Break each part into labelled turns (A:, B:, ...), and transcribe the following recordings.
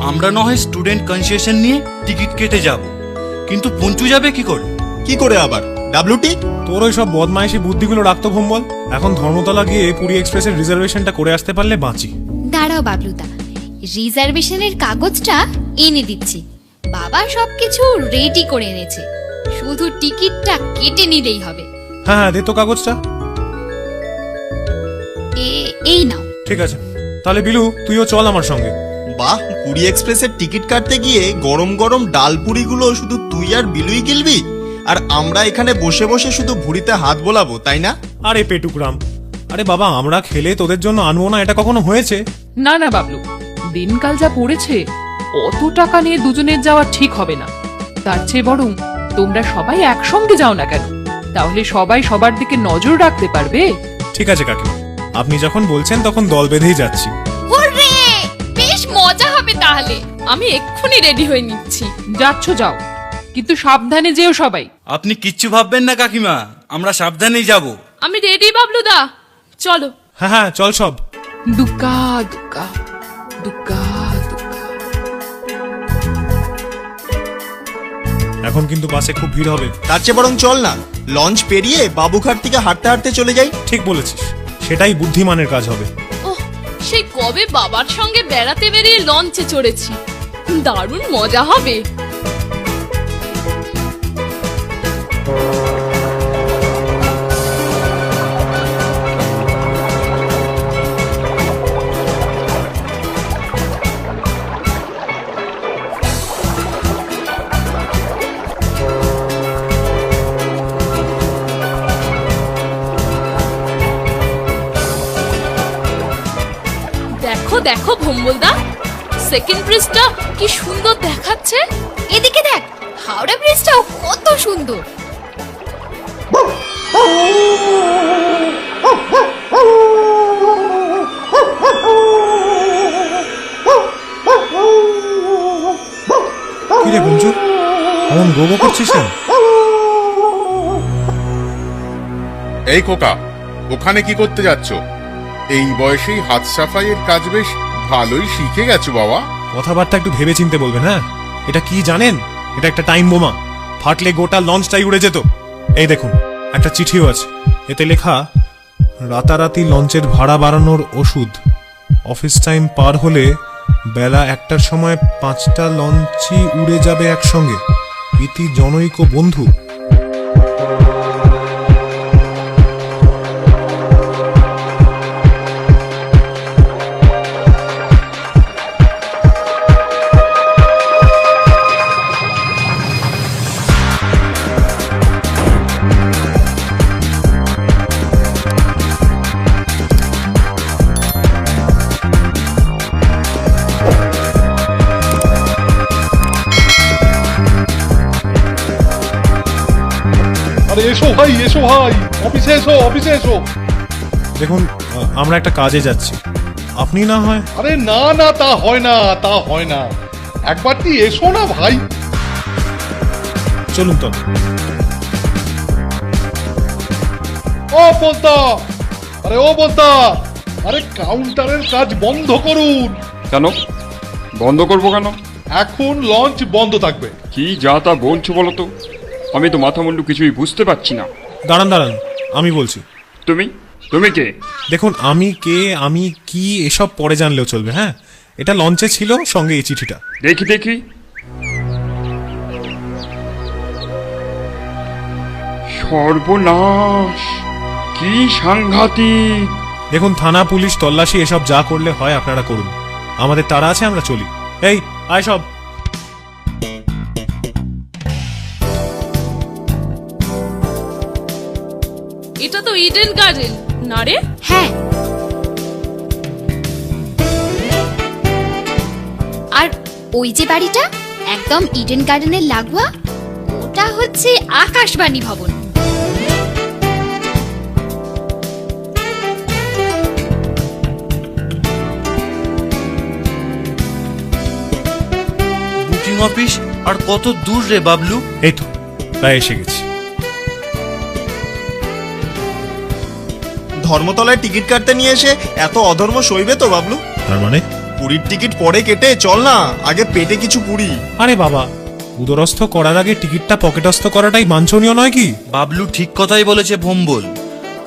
A: আমরা না হয় স্টুডেন্ট কনসেশন নিয়ে টিকিট কেটে যাব, কিন্তু পঞ্চু যাবে কি করে?
B: কি করে আবার ডাব্লিউটি?
C: তোর ওই সব বদমাইশি বুদ্ধিগুলো রাখতো ভম্বল। এখন ধর্মতলা গিয়ে পুরী এক্সপ্রেসের রিজার্ভেশনটা করে আসতে পারলে বাঁচি।
D: দাঁড়াও বাবলুদা, রিজার্ভেশনের কাগজটা এনে দিচ্ছি। বাবা সবকিছু রেডি করে এনেছে, শুধু টিকিটটা কেটে নিলেই হবে।
C: হ্যাঁ হ্যাঁ, দে তো কাগজটা।
D: এই নাও।
C: ঠিক আছে, তাহলে বিলু তুইও চল আমার সঙ্গে।
B: বাহ, পুরী এক্সপ্রেসের টিকিট কাটতে গিয়ে গরম গরম ডাল পুরিগুলো শুধু তুই আর বিলুই গিলবি, আর আমরা এখানে বসে বসে শুধু ভুঁড়িতে হাত বোলাবো, তাই না?
C: আরে পেটুকরাম, আরে বাবা, আমরা খেলে তোদের জন্য আনবো না, এটা কখনো হয়েছে?
E: না না বাবলু, দিনকাল যা পড়েছে, অত টাকা নিয়ে দুজনের যাওয়া ঠিক হবে না। তার চেয়ে বরং তোমরা সবাই একসঙ্গে যাও না কেন, তাহলে সবাই সবার দিকে নজর রাখতে পারবে।
C: ঠিক আছে কাকিমা, আপনি যখন বলছেন তখন দল বেঁধেই যাচ্ছি।
D: ওরে, বেশ মজা হবে তাহলে।
E: আমি এক্ষুনি রেডি হয়ে নিচ্ছি। যাচ্ছ যাও, কিন্তু সাবধানে যেও সবাই।
A: আপনি কিচ্ছু ভাববেন না কাকিমা, আমরা সাবধানেই যাব।
E: আমি রেডি বাবলুদা, চলো।
C: হ্যাঁ হ্যাঁ, চল সব।
E: দুক্কা দুক্কা দুক্কা দুক্কা।
C: এখন কিন্তু বাসে খুব ভিড় হবে।
B: তার চেয়ে বরং চল না, লঞ্চ পেরিয়ে বাবুঘাট থেকে হাঁটতে হাঁটতে চলে যাই।
C: ঠিক বলেছিস, সেটাই বুদ্ধিমানের কাজ হবে।
E: ওহ, সেই কবে বাবার সঙ্গে বেড়াতে বেরিয়ে লঞ্চে চড়েছি, দারুণ মজা হবে। দেখো দেখো ভম্বলদা, সেকেন্ড ব্রিজটা কি সুন্দর দেখাচ্ছে।
D: এদিকে দেখ, হাওড়া ব্রিজটাও কত সুন্দর।
C: কি রে বঞ্চু, এমন গোগো করছিস কেন?
F: এই খোকা, ওখানে কি করতে যাচ্ছ? এই বয়সেই হাত সাফাইয়ের কাজ বেশ ভালোই শিখে গেছো বাবা।
C: কথাবার্তা একটু ভেবে চিনতে বলবেন। হ্যাঁ, এটা কি জানেন? এটা একটা টাইম বোমা, ফাটলে গোটা লঞ্চটাই উড়ে যেত। এই দেখুন, একটা চিঠিও আছে, এতে লেখা, রাতারাতি লঞ্চের ভাড়া বাড়ানোর ওষুধ। অফিস টাইম পার হলে বেলা 1টার সময় 5টা লঞ্চই উড়ে যাবে একসঙ্গে। ইতি জনৈক বন্ধু।
G: আরে এসো ভাই, এসো ভাই, অফিসে এসো, অফিসে এসো।
C: দেখুন, আমরা একটা কাজে যাচ্ছি, আপনি না হয়।
G: আরে না না, তা হয় না, তা হয় না, একবারটি এসো না ভাই।
C: চলুন তো।
G: ও বলতা, আরে ও বলতা, আরে কাউন্টারের কাজ বন্ধ করুন।
H: কেন বন্ধ করবো কেন?
G: এখন লঞ্চ বন্ধ থাকবে।
H: কি যা তা বলছো বলো তো, আমি তো মাথা মুন্ডু কিছুই বুঝতে পারছি না।
C: দাঁড়ান দাঁড়ান, আমি বলছি।
H: তুমি তুমি কে?
C: দেখুন, আমি কে আমি কি এসব পরে জানলেও চলবে। হ্যাঁ, এটা লঞ্চে ছিল, সঙ্গে এই চিঠিটা।
H: দেখি দেখি। সর্বনাশ, কি সাংঘাতিক।
C: দেখুন, থানা পুলিশ তল্লাশি এসব যা করলে হয় আপনারা করুন, আমাদের তাড়া আছে, আমরা চলি। এই আয় সব।
E: এটা তো ইডেন গার্ডেন না রে?
D: হ্যাঁ, আর ওই যে বাড়িটা একদম ইডেন গার্ডেনের লাগোয়া, ওটা হচ্ছে আকাশবাণী ভবন।
A: বুকিং অফিস আর কত দূর রে বাবলু?
C: এই তো প্রায় এসে গেছি।
B: ধর্মতলায় টিকিট কাটতে নিয়ে এসে এত অধর্ম সইবে তো বাবলু?
C: তার মানে
B: পুরীর টিকিট পরে কেটে চল না, আগে পেটে কিছু পুরি।
C: আরে বাবা, উদরস্থ করার আগে টিকিটটা পকেটস্থ করাটাই বাঞ্ছনীয় নয় কি?
A: বাবলু ঠিক কথাই বলেছে ভম্বল,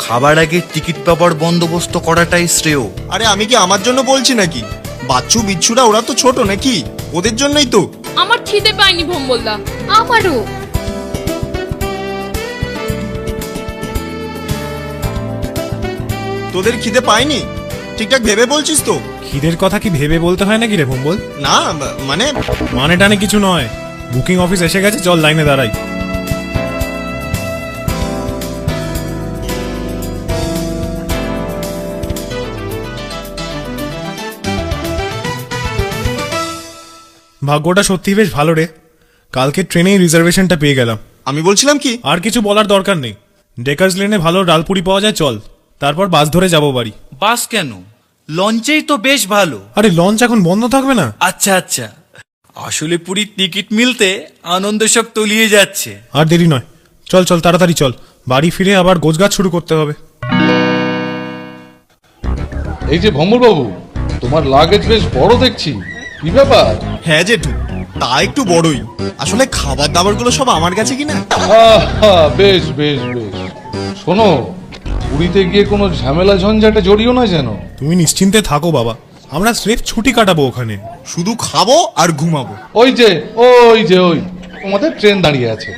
A: খাবার আগে টিকিট পাবার বন্দোবস্ত করাটাই শ্রেয়।
B: আরে আমি কি আমার জন্য বলছি নাকি? বাচ্চু বিচ্ছুরা ওরা তো ছোট নাকি, ওদের জন্যই তো।
E: আমার খিদে পায়নি ভম্বলদা।
D: আমারও।
B: তোদের খিদে পায়নি? ঠিকঠাক ভেবে বলছিস তো?
C: খিদের কথা কি ভেবে বলতে হয় নাকি রে ভম্বল?
B: না মানে
C: মানে টানে কিছু নয়, বুকিং অফিস এসে গেছে, চল লাইনে দাঁড়াই। ভাগ্যটা সত্যি বেশ ভালো রে, কালকে ট্রেনেই রিজার্ভেশনটা পেয়ে গেলাম।
B: আমি বলছিলাম কি,
C: আর কিছু বলার দরকার নেই, ডেকার্স লেনে ভালো ডালপুরি পাওয়া যায়, চল তারপর বাস ধরে যাবো বাড়ি।
A: বাস কেন, লঞ্চেই তো বেশ ভালো।
C: আরে লঞ্চ এখন বন্ধ থাকবে না?
A: আচ্ছা আচ্ছা, আসলে পুরীর টিকিট মিলতে আনন্দ সব তলিয়ে যাচ্ছে।
C: আর দেরি নয়, চল চল তাড়াতাড়ি চল, বাড়ি ফিরে আবার গোছগাছ শুরু করতে হবে।
G: এই যে ভম্বল বাবু, তোমার লাগেজ বেশ বড় দেখছি, কি ব্যাপার?
B: হ্যাঁ জেঠু, তা একটু বড়ই। আসলে খাবার দাবার গুলো সব আমার কাছে কিনা।
G: বেশ বেশ বেশ। শোনো, পুরীতে গিয়ে কোনো ঝামেলা ঝঞ্ঝাটে জড়িও না যেন।
C: তুমি নিশ্চিন্তে থাকো বাবা, আমরা স্রেফ ছুটি কাটাবো ওখানে।
B: শুধু খাবো আর ঘুমাবো।
G: ওই তোমাদের ট্রেন দাঁড়িয়ে আছে।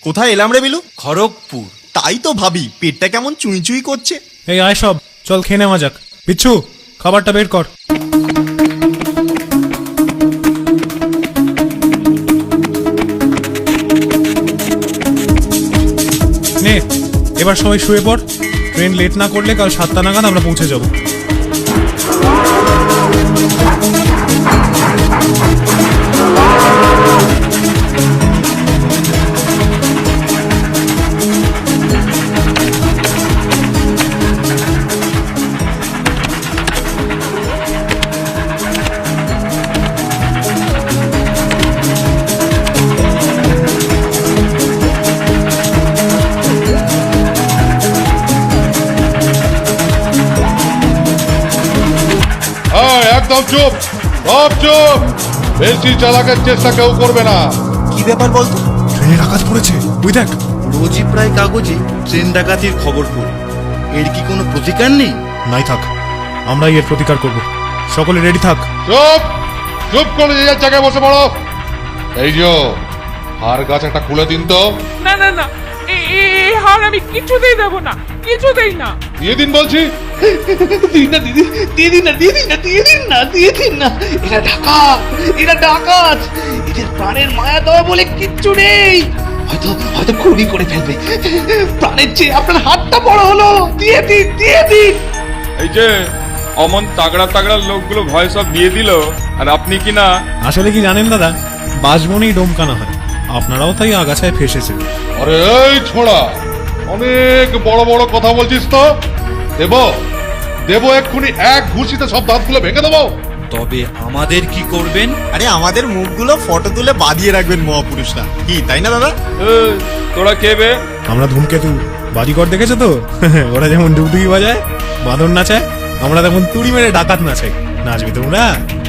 B: কোথায় এলাম রে বিলু?
A: খড়গপুর।
B: তাই তো ভাবি, পেটটা কেমন চুই চুই করছে।
C: এই আয় সব, চল খেয়ে নেওয়া যাক। পিচ্ছু, খাবারটা বের কর। নে, এবার সবাই শুয়ে পড়, ট্রেন লেট না করলে কাল 7টা নাগাদ আমরা পৌঁছে যাব।
G: একদম চুপ, সব চুপ, বেশি চালাকের চেষ্টা কেউ করবে না।
B: কি ব্যাপার বলতো?
C: ট্রেনে ডাকাত পড়েছে, ওই দেখ।
A: রোজই প্রায় কাগজে ট্রেন ডাকাতির খবর পড়ি, এর কি কোনো প্রতিকার নেই?
C: নাই থাক, আমরাই এর প্রতিকার করব। সকলে রেডি থাক।
G: চুপ, চুপ করে যে যার জায়গায় বসে পড়ো। এই যে হার গাছ একটা খুলে দিন তো।
E: না না না, এই হার আমি কিছুতেই দেব না, কিছুতেই না।
G: দিয়ে দিন বলছি।
I: দিন না দিদি, দিয়ে দিন না, দিয়ে দিন না, দিয়ে দিন না, দিয়ে দিন না। এরা ডাকাত, এরা ডাকাত। এদের প্রাণের মায়া দেওয়া বলে কিচ্ছু নেই। হয়তো হয়তো খুনই করে ফেলবে। প্রাণের চেয়ে আপনার হাতটা বড় হলো। দিয়ে দিন, দিয়ে দিন।
H: এই যে অমন তাগড়া তাগড়া লোকগুলো ভয় সব দিয়ে দিল, আর আপনি কি না?
C: আসলে কি জানেন দাদা, বাজবনেই ডোমকানা হয়। আপনারাও তাই আগাছায় ফেসেছেন।
G: আরে এই ছোড়া, অনেক বড় বড় কথা বলছিস তো। দেব দেব এক্ষুনি এক ঘুষিতে সব দাঁতগুলো ভেঙে দেবো।
A: তবে আমাদের কি করবেন?
B: আরে আমাদের মুখগুলো ফটো তুলে বাঁধিয়ে রাখবেন মহাপুরুষরা, কি তাই না দাদা?
H: এই, তোরা কে বে?
C: আমরা ধূমকেতু, বাজিকর দেখেছো তো? ওরা যেমন ডুগডুগি বাজায়, বাঁদর নাচায়, আমরা তেমন তুড়ি মেরে ডাকাত নাচাই। নাচবে তোমরা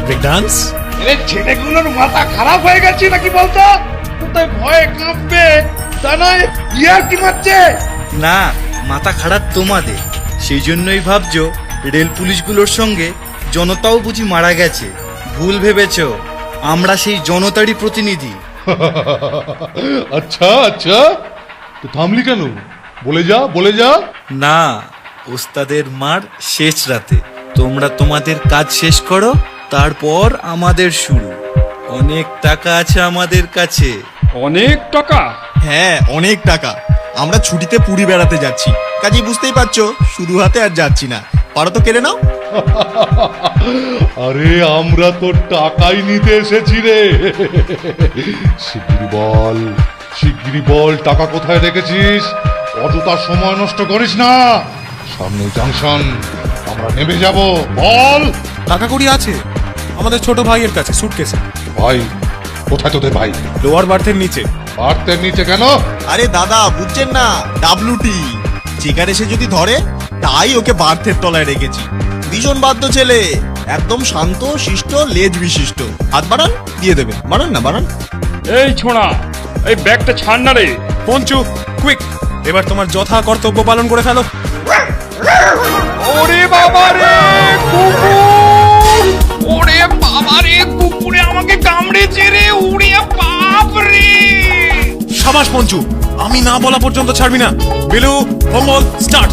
C: ব্রেক ডান্স?
I: এদের ছেলেগুলোর মাথা খারাপ হয়ে গেছে নাকি বলতো? কোথায় ভয়ে কাঁপবে, তা নয় ইয়ার কি মারছে।
A: না, মাথা খারাপ তোমাদের। সেই জন্যই ভাবছো রেল পুলিশগুলোর সঙ্গে জনতাও বুঝি মারা গেছে। ভুল ভেবেছো, আমরা সেই জনতারই প্রতিনিধি।
G: আচ্ছা আচ্ছা, তো থামলি কেন? বলে যা, বলে যা।
A: না, ওস্তাদের মার শেষ রাতে। তোমরা তোমাদের কাজ শেষ করো, তারপর আমাদের শুরু। অনেক টাকা আছে আমাদের কাছে।
H: অনেক টাকা?
B: হ্যাঁ, অনেক টাকা। আমরা ছুটিতে পুরী বেড়াতে যাচ্ছি, কাজেই বুঝতেই পারছো শুধু হাতে আর যাচ্ছি না। পারো তো কেড়ে নাও।
G: আরে আমরা তো টাকাই নিতে এসেছি রে। শিগগিরি বল, শিগগিরি বল, টাকা কোথায় রেখেছিস? অযথা সময় নষ্ট করিস না। সামনে জাংশন, আমরা নেমে যাব। বল।
C: টাকা কড়ি আছে আমাদের ছোট ভাইয়ের কাছে, সুটকেসে।
G: ভাই কোথায় তোদের ভাই?
C: লোয়ার বার্থের নিচে।
G: বার্থের নিচে কেন?
B: আরে দাদা বুঝছেন না, ডাব্লুটি চেকার এসে যদি ধরে, তাই ওকে বার্থের তলায় রেখেছি। ভীষণ বাধ্য ছেলে, একদম শান্ত শিষ্ট, লেজ বিশিষ্ট। হাত বাড়ান, দিয়ে দেবে। বাড়ান না, বাড়ান।
H: এই ছোঁড়া, এই ব্যাগটা ছাড় না রে।
C: পঞ্চু, কুইক, এবার তোমার যথা কর্তব্য পালন করে ফেলো।
H: ওরে বাবা রে, কুকুর! ওরে বাবা রে, কুকুরে আমাকে কামড়েছে রে। উড়ে বাপ রে!
C: সাবাস পঞ্চু, আমি না বলা পর্যন্ত ছাড়বি না। বিলু, মঙ্গল, স্টার্ট।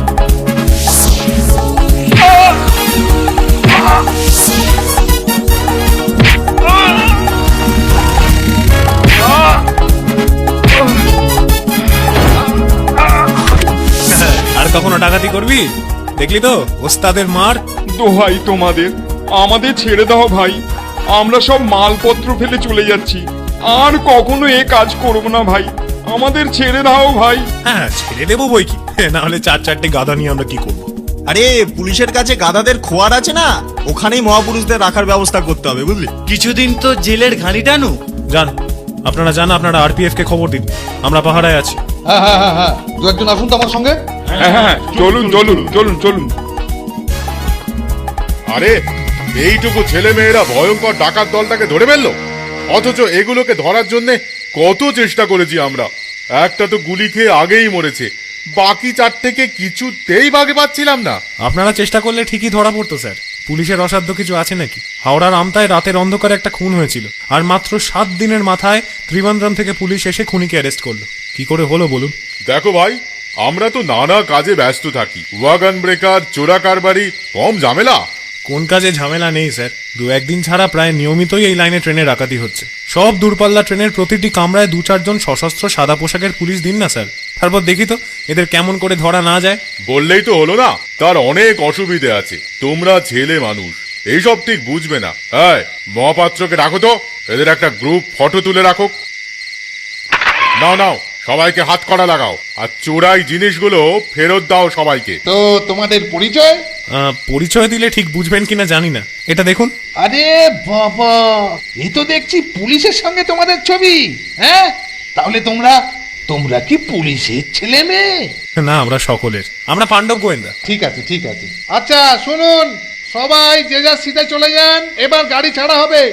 C: আর কখনো ডাকাতি করবি? দেখলি তো ওস্তাদের মার।
H: দোহাই তোমাদের, আমাদের ছেড়ে দাও ভাই। আমরা সব মালপত্র ফেলে চলে যাচ্ছি, আর কখনো এ কাজ করব না ভাই। আমাদের ছেড়ে দাও ভাই।
C: হ্যাঁ, ছেড়ে দেবো বই কি, না হলে 4-4টে গাধা নিয়ে আমরা কি করবো?
B: আরে পুলিশের কাছে গাধাদের খোয়ার আছে না, ওখানেই মহাপুরুষদের রাখার ব্যবস্থা করতে হবে, বুঝলি?
A: কিছুদিন তো জেলের ঘানি টানু।
C: যান, আপনারা যান, আপনারা আরপিএফ কে খবর দিন, আমরা পাহারায় আছি।
G: হ্যাঁ হ্যাঁ হ্যাঁ হ্যাঁ, দু একজন আসুন তো আমার সঙ্গে।
H: হ্যাঁ হ্যাঁ, চলুন চলুন চলুন চলুন।
F: আরে এইটুকু ছেলে মেয়েরা ভয়ঙ্কর ডাকাত দলটাকে ধরে ফেললো, অথচ এগুলোকে ধরার জন্য কত চেষ্টা করেছি আমরা। একটা তো গুলি খেয়ে আগেই মরেছে, বাকি চারটেকে কিছুতেই ভাগে পাচ্ছিলাম না।
C: আপনারা চেষ্টা করলে ঠিকই ধরা পড়তো স্যার। পুলিশের অসাধ্য কিছু আছে নাকি? হাওড়ার আমতায় রাতের অন্ধকারে একটা খুন হয়েছিল, আর মাত্র 7 দিনের মাথায় ত্রিবান্দ্রম থেকে পুলিশ এসে খুনিকে অ্যারেস্ট করলো। কি করে হলো বলুন?
F: দেখো ভাই, আমরা তো নানা কাজে ব্যস্ত থাকি। ওয়াগন ব্রেকার, চোরা কারবারি, কম ঝামেলা?
C: কোন কাজে ঝামেলা নেই স্যার। 2-1 দিন ছাড়া প্রায় নিয়মিতই এই লাইনে ট্রেনে ডাকাতি হচ্ছে। সব দূরপাল্লা ট্রেনের প্রতিটি কামরায় 2-4 জন সশস্ত্র সাদা পোশাকের পুলিশ দিন না স্যার। তারপর দেখি তো এদের কেমন করে ধরা না যায়।
F: বললেই তো হলো না, তার অনেক অসুবিধে আছে। তোমরা ছেলে মানুষ, এইসব ঠিক বুঝবে না। এই মহাপাত্রকে রাখো তো, এদের একটা গ্রুপ ফটো তুলে রাখো। নাও নাও, সবাইকে হাত কড়া লাগাও, আর চোরাই জিনিসগুলো ফেরত দাও সবাইকে।
G: তো তোমাদের পরিচয়?
C: পরিচয় দিলে ঠিক বুঝবেন কিনা জানি না। এটা দেখুন।
I: আরে বাবা, এ তো দেখছি পুলিশের সঙ্গে তোমাদের ছবি। হ্যাঁ, তাহলে তোমরা কি পুলিশের ছেলে মেয়ে?
C: না, আমরা সকলের, আমরা পাণ্ডব গোয়েন্দা।
G: ঠিক আছে ঠিক আছে। আচ্ছা শুনুন, সবাই যে যার সিটে চলে যান, এবার গাড়ি ছাড়া হবে।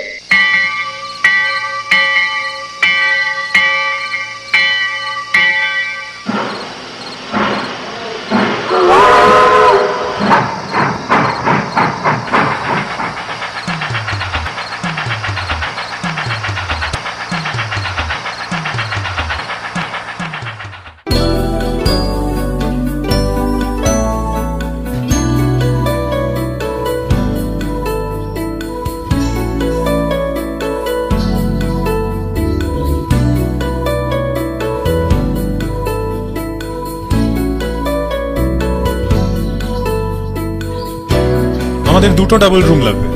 C: আমাদের দুটো ডাবল রুম লাগবে।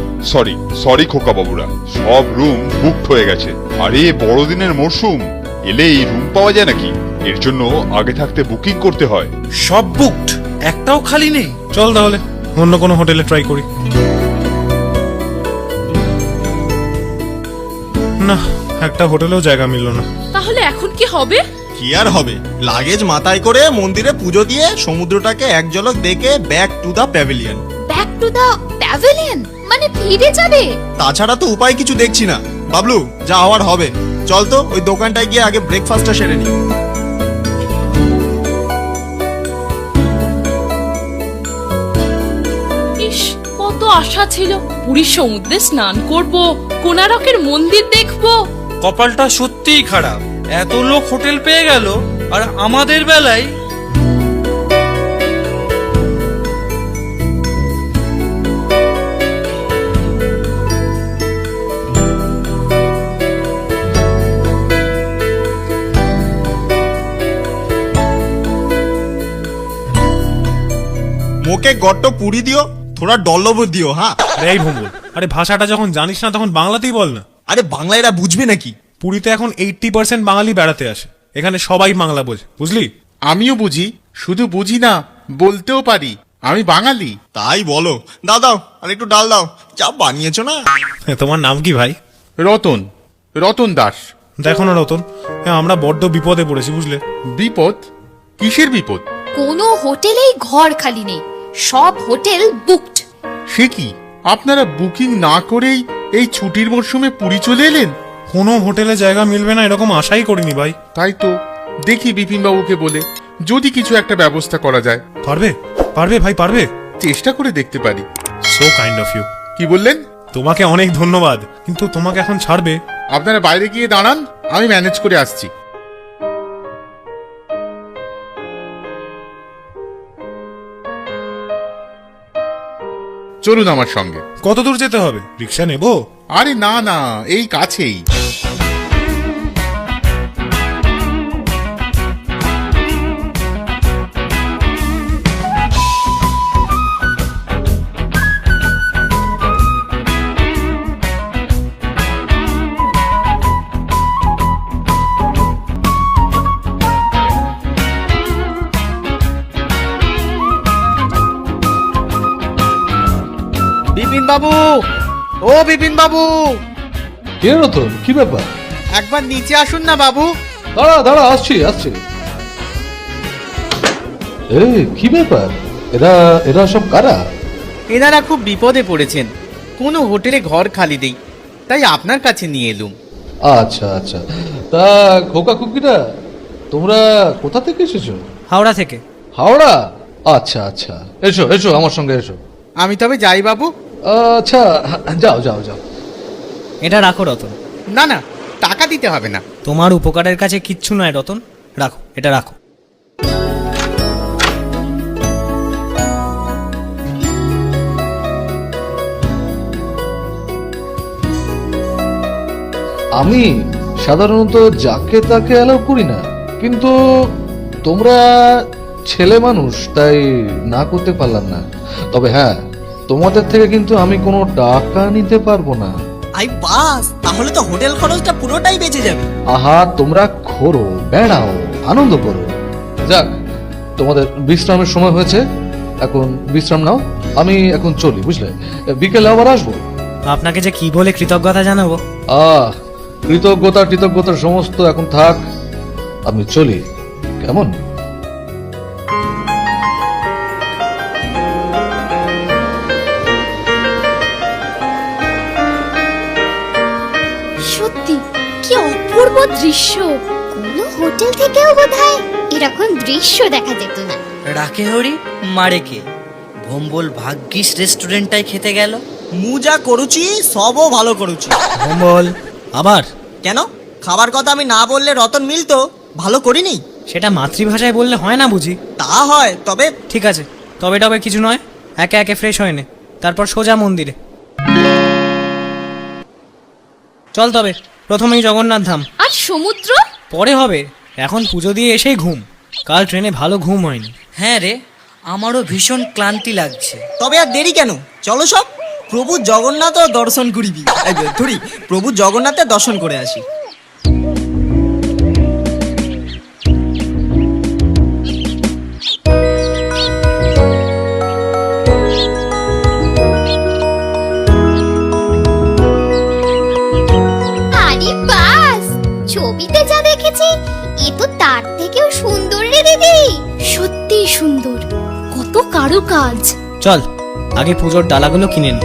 J: সরি খোকা বাবুরা, সব রুম বুকড হয়ে গেছে। আরে বড়দিনের মরশুম এলে এই রুম পাওয়া যায় নাকি? এর জন্য আগে থাকতে বুকিং করতে হয়।
A: সব বুকড, একটাও খালি নেই।
C: চল তাহলে অন্য কোনো হোটেলে ট্রাই করি। না, একটা হোটেলেও জায়গা মিলল না।
K: তাহলে এখন কি হবে?
B: কি আর হবে, লাগেজ মাথায় করে মন্দিরে পুজো দিয়ে সমুদ্রটাকে এক ঝলক দেখে back to the pavilion.
D: Back to the pavilion মানে ফিরে যাবে?
B: তাছাড়া তো উপায় কিছু দেখছি না। বাবলু, যা হওয়ার হবে। চল তো ওই দোকানটায় গিয়ে আগে ব্রেকফাস্টটা সেরে নি।
K: ইস, কত আশা ছিল, পুরীর সমুদ্রে স্নান করব, কোণারকের মন্দির দেখব।
A: কপালটা সত্যিই খারাপ, এত লোক হোটেল পেয়ে গেল আর আমাদের বেলায়।
B: মুখে গট্ট পুরি দিও, থোড়া ডলব দিও। হ্যাঁ,
C: আরে এই ভুমুল, আরে ভাষাটা যখন জানিস না তখন বাংলাতেই বল না।
B: আরে বাংলা এরা বুঝবে নাকি?
C: পুরীতে এখন 80% বাঙালি বেড়াতে আসে, এখানে সবাই বাংলা বোঝে, বুঝলি?
F: আমিও বুঝি, শুধু বুঝি না, বলতেও পারি। আমি বাঙালি।
B: তাই বলো। দাও আর একটু ডাল দাও, যা বানিয়েছো না।
C: তোমার নাম কি ভাই?
F: রতন, রতন দাস।
C: দেখো না রতন, আমরা বড্ড বিপদে পড়েছি, বুঝলে?
F: বিপদ? কিসের বিপদ?
D: কোনো হোটেলেই ঘর খালি নেই, সব হোটেল বুকড।
F: সে কি, আপনারা বুকিং না করেই এই ছুটির মরশুমে পুরী চলে এলেন?
C: কোনো হোটেলে জায়গা মিলবে না এরকম আশাই করিনি ভাই।
F: তাই তো দেখি বিপিন বাবুকে বলে যদি কিছু একটা ব্যবস্থা করা যায়।
C: পারবে পারবে ভাই, পারবে।
F: চেষ্টা করে দেখতে পারি।
C: So kind of you.
F: কি বললেন?
C: তোমাকে অনেক ধন্যবাদ, কিন্তু তোমাকে এখন ছাড়বে?
F: আপনারা বাইরে গিয়ে দাঁড়ান, আমি ম্যানেজ করে আসছি। চলুন আমার সঙ্গে।
C: কত দূর যেতে হবে? রিক্সা নেবো?
F: আরে না না, এই কাছেই।
A: বিপিন বাবু, ও বিপিন বাবু,
I: কে রতন, কি ব্যাপার?
A: একবার নিচে আসুন না বাবু।
I: দাঁড়া, আসছি। এই কি ব্যাপার, এরা সব কারা?
L: এনারা খুব বিপদে পড়েছেন, কোনো হোটেলে ঘর খালি নেই, তাই আপনার কাছে নিয়ে এলুম।
I: আচ্ছা, তা খোকা খুকিরা তোমরা কোথা থেকে এসেছো?
L: হাওড়া থেকে।
I: হাওড়া? আচ্ছা, এসো আমার সঙ্গে এসো।
L: আমি তবে যাই বাবু।
I: আচ্ছা, যাও।
L: এটা রাখো রতন। না টাকা দিতে হবে না। তোমার উপকারের কাছে কিচ্ছু নয় রতন, রাখো, এটা রাখো।
I: আমি সাধারণত যাকে তাকে অ্যালাউ করি না, কিন্তু তোমরা ছেলে মানুষ তাই না করতে পারলাম না। তবে হ্যাঁ, তোমাদের থেকে কিন্তু আমি কোনো টাকা নিতে পারবো না।
L: আই বাস, তাহলে তো হোটেল খরচটা পুরোটাই বেঁচে যাবে।
I: আহা, তোমরা ঘোরো, বেড়াও, আনন্দ করো। যাক, তোমাদের বিশ্রামের সময় হয়েছে, এখন বিশ্রাম নাও। আমি এখন চলি, বুঝলে? বিকেলে আবার আসবো।
L: আপনাকে যে কি বলে কৃতজ্ঞতা জানাবো।
I: কৃতজ্ঞতার সমস্ত এখন থাক, আমি চলি, কেমন?
D: সত্যি কি অপূর্ব দৃশ্য, কোনো হোটেল থেকেও বোধহয় এরকম দৃশ্য দেখা যেত না।
M: রাখে হরি মারে কে, ভম্বল ভাগ্যিস রেস্টুরেন্টটাই খেতে গেল।
L: মু যা করুচি সবও ভালো করুচি। বল আবার কেন? খাবার কথা আমি না বললে রতন মিলতো, ভালো করিনি। সেটা মাতৃভাষায় বললে হয় না বুঝি? তা হয়, তবে ঠিক আছে, তবে টবে কিছু নয়, একে একে ফ্রেশ হয়ে নে, তারপর সোজা মন্দিরে চল। তবে প্রথমেই জগন্নাথ ধাম।
D: আর সমুদ্র
L: পরে হবে, এখন পুজো দিয়ে এসেই ঘুম। কাল ট্রেনে ভালো ঘুম হয়নি।
M: হ্যাঁ রে, আমারও ভীষণ ক্লান্তি লাগছে।
L: তবে আর দেরি কেন, চলো সব প্রভু জগন্নাথ দর্শন করিবি। প্রভু জগন্নাথের দর্শন করে আসি।
D: আরে বাস, ছবিতে যা দেখেছি এ তো তার থেকেও সুন্দর রে দিদি। সত্যি সুন্দর, কত কারুকাজ।
L: চল আগে পুজোর ডালাগুলো কিনে নি।